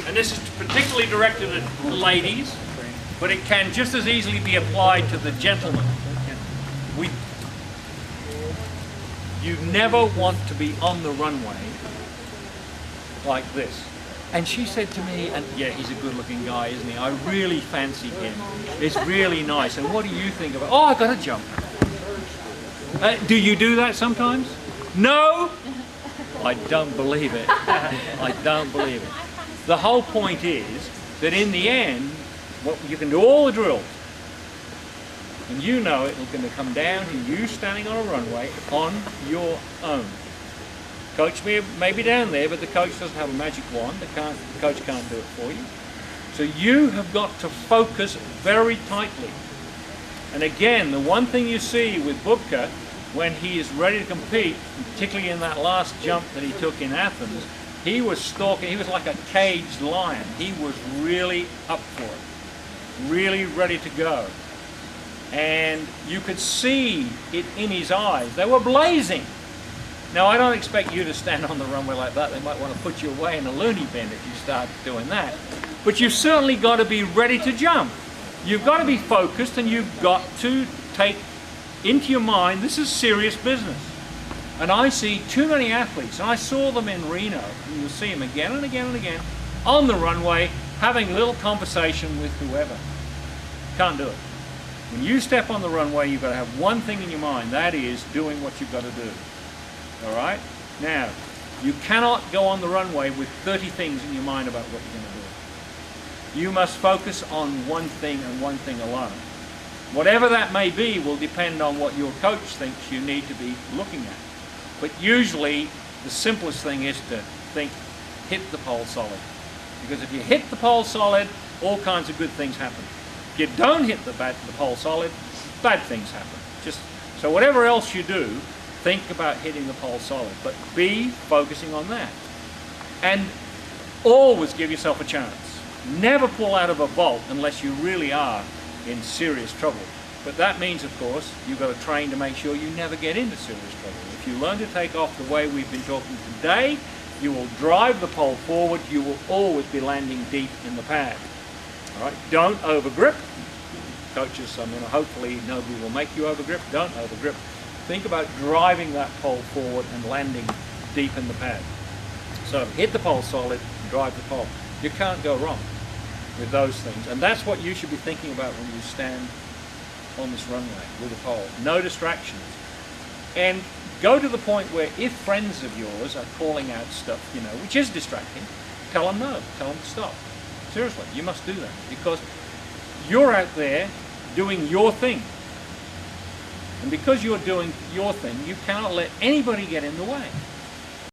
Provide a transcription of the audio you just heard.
And this is particularly directed at ladies, but it can just as easily be applied to the gentleman. You never want to be on the runway like this. And she said to me, and yeah, he's a good-looking guy, isn't he? I really fancy him. It's really nice. And what do you think of it? Oh, I got to jump. Do you do that sometimes? No? I don't believe it. I don't believe it. The whole point is that in the end, you can do all the drills. And you know it's going to come down to you standing on a runway on your own. Coach may be down there, but the coach doesn't have a magic wand. The coach can't do it for you. So you have got to focus very tightly. And again, the one thing you see with Bubka, when he is ready to compete, particularly in that last jump that he took in Athens, he was stalking, he was like a caged lion. He was really up for it, really ready to go. And you could see it in his eyes. They were blazing. Now, I don't expect you to stand on the runway like that. They might want to put you away in a loony bin if you start doing that. But you've certainly got to be ready to jump. You've got to be focused, and you've got to take into your mind, this is serious business. And I see too many athletes, and I saw them in Reno, and you'll see them again and again and again, on the runway, having a little conversation with whoever. Can't do it. When you step on the runway, you've got to have one thing in your mind, that is doing what you've got to do. All right? Now, you cannot go on the runway with 30 things in your mind about what you're going to do. You must focus on one thing and one thing alone. Whatever that may be will depend on what your coach thinks you need to be looking at. But usually, the simplest thing is to think, hit the pole solid. Because if you hit the pole solid, all kinds of good things happen. If you don't hit the pole solid, bad things happen. So whatever else you do, think about hitting the pole solid, but be focusing on that. And always give yourself a chance. Never pull out of a vault unless you really are in serious trouble. But that means, of course, you've got to train to make sure you never get into serious trouble. If you learn to take off the way we've been talking today, you will drive the pole forward, you will always be landing deep in the pad. All right? Don't overgrip. Coaches, hopefully nobody will make you overgrip. Don't overgrip. Think about driving that pole forward and landing deep in the pad. So hit the pole solid, drive the pole. You can't go wrong with those things. And that's what you should be thinking about when you stand on this runway with a pole. No distractions. And go to the point where if friends of yours are calling out stuff, which is distracting, tell them no, tell them to stop. Seriously, you must do that because you're out there doing your thing. And because you're doing your thing, you cannot let anybody get in the way.